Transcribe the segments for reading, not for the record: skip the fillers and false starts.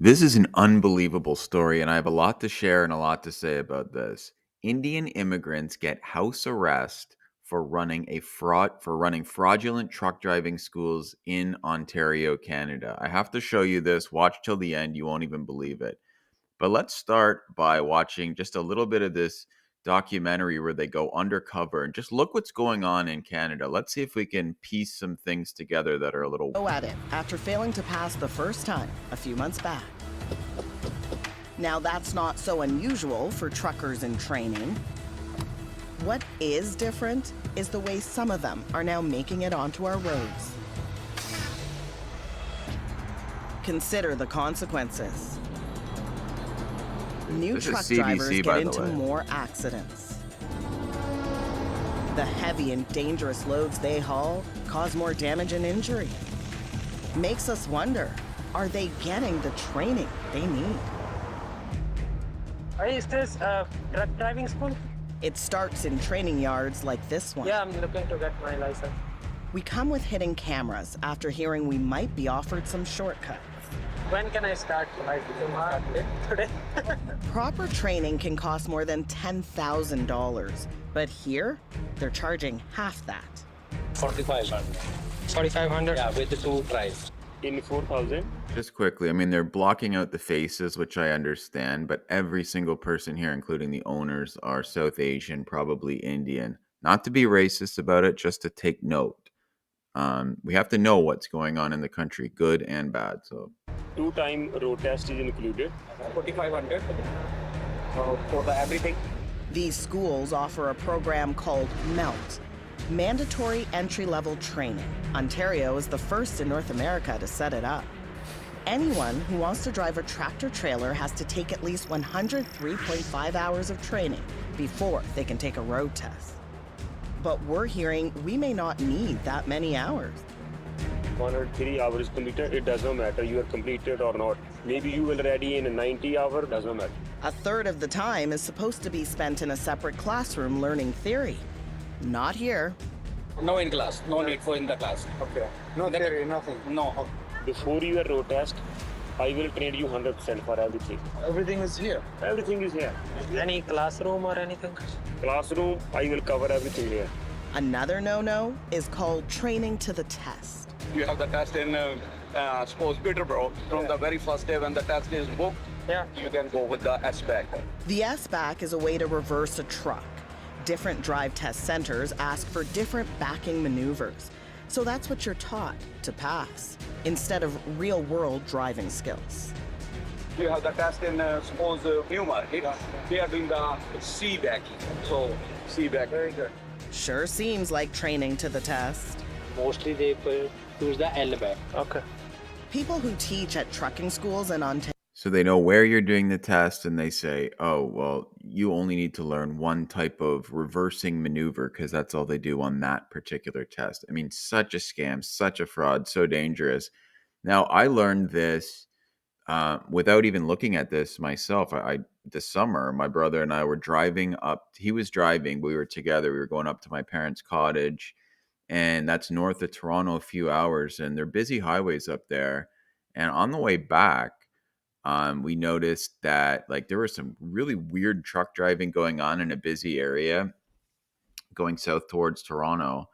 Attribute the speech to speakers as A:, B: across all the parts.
A: This is an unbelievable story, and I have a lot to share and a lot to say about this. Indian immigrants get house arrest for running fraudulent truck driving schools in Ontario, Canada. I have to show you this. Watch till the end. You won't even believe it. But let's start by watching just a little bit of this documentary where they go undercover and just look what's going on in Canada. Let's see if we can piece some things together that are a little.
B: Go at it after failing to pass the first time a few months back. Now, that's not so unusual for truckers in training. What is different is the way some of them are now making it onto our roads. Consider the consequences. New
A: This is
B: truck
A: CBC,
B: drivers
A: by
B: get
A: the
B: into
A: way.
B: more accidents. The heavy and dangerous loads they haul cause more damage and injury. Makes us wonder, are they getting the training they need?
C: Is this truck driving school?
B: It starts in training yards like this one.
C: Yeah, I'm looking to get my license.
B: We come with hidden cameras after hearing we might be offered some shortcuts.
C: When can I start? Like today?
B: Proper training can cost more than $10,000, but here, they're charging half that.
D: 4,500.
C: 4,500.
D: Yeah, with the two tries.
E: In 4,000.
A: Just quickly, I mean, they're blocking out the faces, which I understand, but every single person here, including the owners, are South Asian, probably Indian. Not to be racist about it, just to take note. We have to know what's going on in the country, good and bad. So,
E: Two-time road test is included.
D: 4,500 for the everything.
B: These schools offer a program called MELT, Mandatory Entry-Level Training. Ontario is the first in North America to set it up. Anyone who wants to drive a tractor trailer has to take at least 103.5 hours of training before they can take a road test. But we're hearing we may not need that many hours.
E: 103 hours completed, it does not matter you are completed or not. Maybe you will ready in 90 hours, does not matter.
B: A third of the time is supposed to be spent in a separate classroom learning theory. Not here.
D: No in class. No need for in the class.
E: Okay.
D: No theory, nothing. No.
E: Before your road test, I will train you 100% for everything.
D: Everything is here.
E: Everything is here.
C: Any classroom or anything?
E: Classroom, I will cover everything here.
B: Another no-no is called training to the test.
F: You have the test in suppose Peterborough. From the very first day when the test is booked,
C: Yeah.
F: you can go with the SPAC.
B: The S-back is a way to reverse a truck. Different drive test centers ask for different backing maneuvers. So that's what you're taught to pass, instead of real-world driving skills.
F: You have the test in suppose Newmark. We are doing the C backing. So C back. Very good.
B: Sure seems like training to the test.
D: Mostly they use the L back.
C: Okay.
B: People who teach at trucking schools in Ontario
A: so they know where you're doing the test, and they say, "Oh, well, you only need to learn one type of reversing maneuver because that's all they do on that particular test." I mean, such a scam, such a fraud, so dangerous. Now, I learned this without even looking at this myself. I this summer, my brother and I were driving up. He was driving. We were together. We were going up to my parents' cottage, and that's north of Toronto, a few hours. And they're busy highways up there. And on the way back, we noticed that like there was some really weird truck driving going on in a busy area, going south towards Toronto.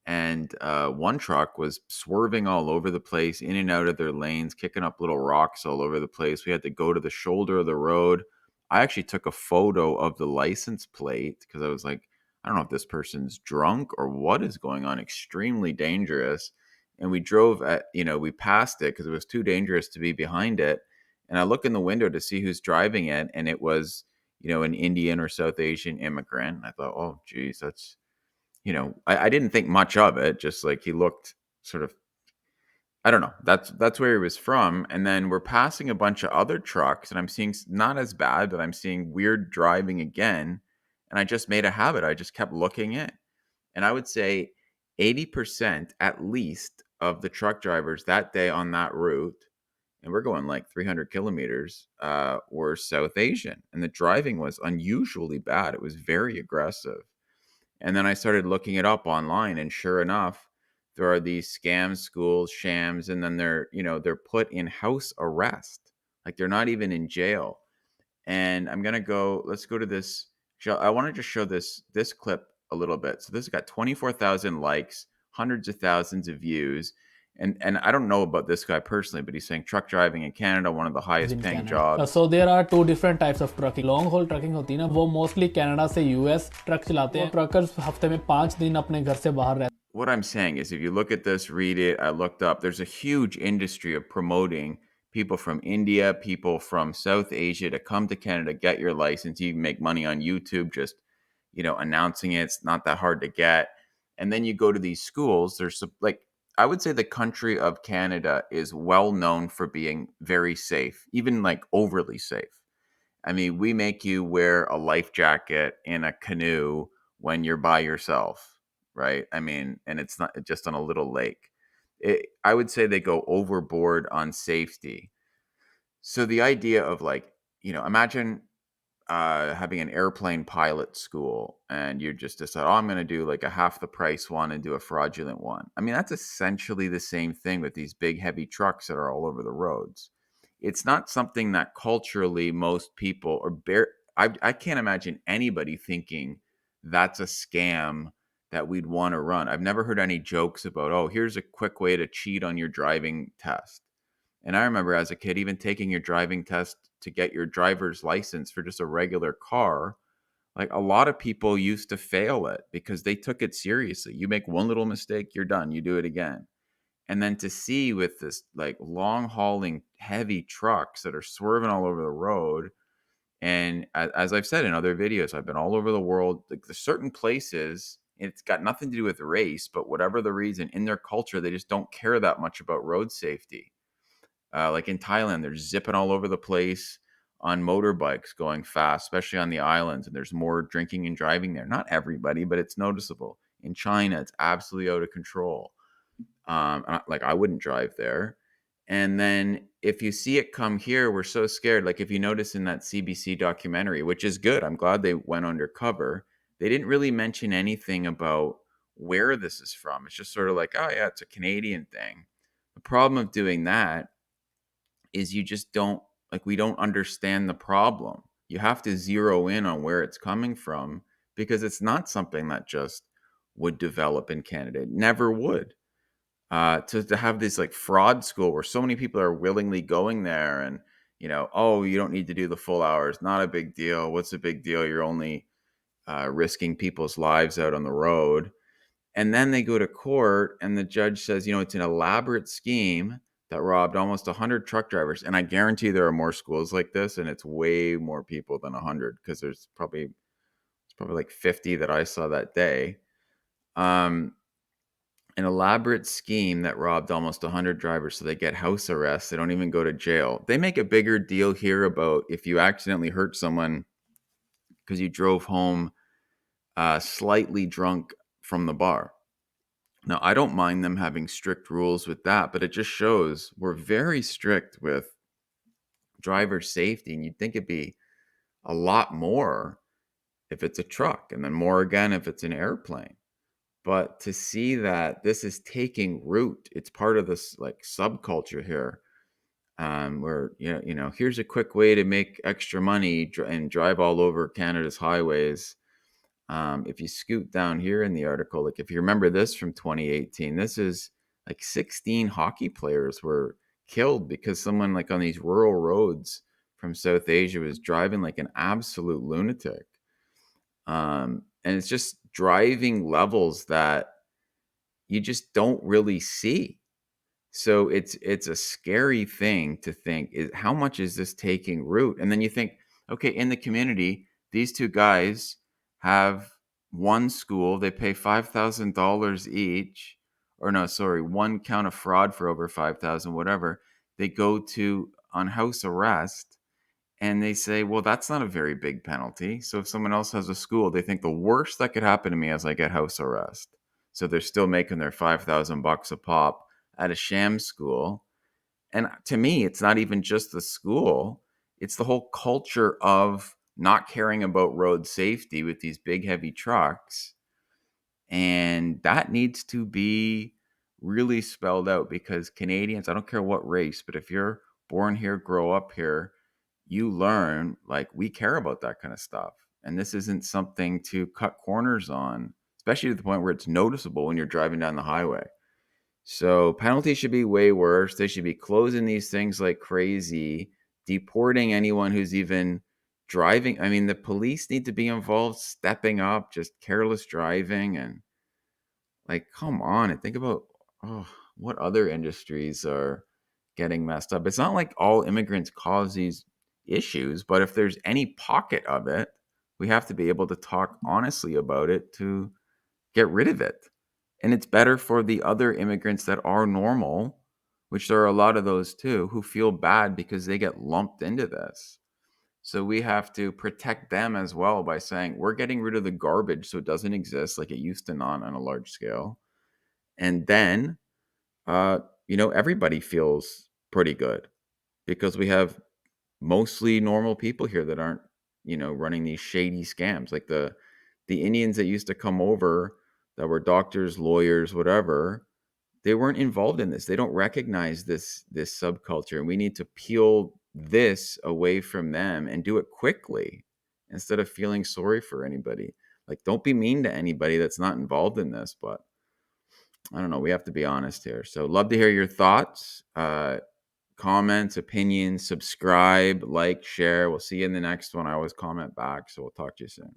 A: And one truck was swerving all over the place, in and out of their lanes, kicking up little rocks all over the place. We had to go to the shoulder of the road. I actually took a photo of the license plate because I was like, I don't know if this person's drunk or what is going on. Extremely dangerous. And we drove at, we passed it because it was too dangerous to be behind it. And I look in the window to see who's driving it. And it was, an Indian or South Asian immigrant. And I thought, oh, geez, that's, I didn't think much of it. Just like he looked sort of, I don't know. That's where he was from. And then we're passing a bunch of other trucks, and I'm seeing not as bad, but I'm seeing weird driving again. And I just made a habit. I just kept looking in, and I would say 80% at least of the truck drivers that day on that route, and we're going like 300 kilometers, were South Asian, and the driving was unusually bad. It was very aggressive. And then I started looking it up online, and sure enough, there are these scam schools, shams, and then they're put in house arrest Like they're not even in jail. And let's go to this show. I want to just show this clip a little bit. So this has got 24,000 likes, hundreds of thousands of views. And I don't know about this guy personally, but he's saying truck driving in Canada, one of the highest
G: in
A: paying
G: Canada.
A: jobs.
G: So there are two different types of trucking. Long haul trucking होती है ना, वो mostly Canada से US truck चलाते हैं. Truckers हफ्ते में 5 दिन अपने घर से बाहर रहते हैं.
A: What I'm saying is, if you look at this, read it, I looked up, there's a huge industry of promoting people from India, people from South Asia to come to Canada, get your license. You can make money on YouTube just, announcing it. It's not that hard to get. And then you go to these schools. I would say the country of Canada is well known for being very safe, even like overly safe. I mean, we make you wear a life jacket in a canoe when you're by yourself, right? I mean, and it's not just on a little lake. I would say they go overboard on safety. So the idea of imagine having an airplane pilot school and you just decide, oh, I'm going to do like a half the price one and do a fraudulent one. I mean, that's essentially the same thing with these big, heavy trucks that are all over the roads. It's not something that culturally most people or bear. I can't imagine anybody thinking that's a scam that we'd want to run. I've never heard any jokes about, oh, here's a quick way to cheat on your driving test. And I remember as a kid, even taking your driving test to get your driver's license for just a regular car, like a lot of people used to fail it because they took it seriously. You make one little mistake, you're done. You do it again. And then to see with this like long hauling heavy trucks that are swerving all over the road. And as I've said in other videos, I've been all over the world. Like there's certain places, it's got nothing to do with race, but whatever the reason, in their culture, they just don't care that much about road safety. Like in Thailand, they're zipping all over the place on motorbikes going fast, especially on the islands. And there's more drinking and driving there. Not everybody, but it's noticeable. In China, it's absolutely out of control. I wouldn't drive there. And then if you see it come here, we're so scared. Like if you notice in that CBC documentary, which is good, I'm glad they went undercover. They didn't really mention anything about where this is from. It's just sort of like, oh yeah, it's a Canadian thing. The problem of doing that is you just don't we don't understand the problem. You have to zero in on where it's coming from because it's not something that just would develop in Canada. It never would. To have this like fraud school where so many people are willingly going there and oh, you don't need to do the full hours, not a big deal. What's the big deal? You're only risking people's lives out on the road. And then they go to court and the judge says, it's an elaborate scheme that robbed almost 100 truck drivers. And I guarantee there are more schools like this, and it's way more people than 100 because it's probably like 50 that I saw that day. An elaborate scheme that robbed almost 100 drivers so they get house arrest. They don't even go to jail. They make a bigger deal here about if you accidentally hurt someone because you drove home slightly drunk from the bar. Now, I don't mind them having strict rules with that, but it just shows we're very strict with driver safety. And you'd think it'd be a lot more if it's a truck, and then more again if it's an airplane. But to see that this is taking root, it's part of this like subculture here, where here's a quick way to make extra money and drive all over Canada's highways. If you scoot down here in the article, like if you remember this from 2018, this is like 16 hockey players were killed because someone like on these rural roads from South Asia was driving like an absolute lunatic. And it's just driving levels that you just don't really see. So it's a scary thing to think is how much is this taking root? And then you think, okay, in the community, these two guys have one school, they pay $5,000 each, or no, sorry, one count of fraud for over 5,000, whatever. They go to on house arrest and they say, well, that's not a very big penalty. So if someone else has a school, they think the worst that could happen to me is I get house arrest. So they're still making their $5,000 a pop at a sham school. And to me, it's not even just the school, it's the whole culture of not caring about road safety with these big, heavy trucks. And that needs to be really spelled out because Canadians, I don't care what race, but if you're born here, grow up here, you learn like we care about that kind of stuff. And this isn't something to cut corners on, especially to the point where it's noticeable when you're driving down the highway. So penalties should be way worse. They should be closing these things like crazy, deporting anyone who's even driving. I mean, the police need to be involved, stepping up, just careless driving. And like, come on, and think about what other industries are getting messed up. It's not like all immigrants cause these issues, but if there's any pocket of it, we have to be able to talk honestly about it to get rid of it. And it's better for the other immigrants that are normal, which there are a lot of those too, who feel bad because they get lumped into this. So we have to protect them as well by saying we're getting rid of the garbage so it doesn't exist like it used to not on a large scale. And then, uh, everybody feels pretty good because we have mostly normal people here that aren't, running these shady scams. Like the Indians that used to come over that were doctors, lawyers, whatever, they weren't involved in this. They don't recognize this subculture, and we need to peel this away from them and do it quickly instead of feeling sorry for anybody. Like, don't be mean to anybody that's not involved in this, but I don't know. We have to be honest here. So, love to hear your thoughts, comments, opinions, subscribe, like, share. We'll see you in the next one. I always comment back. So, we'll talk to you soon.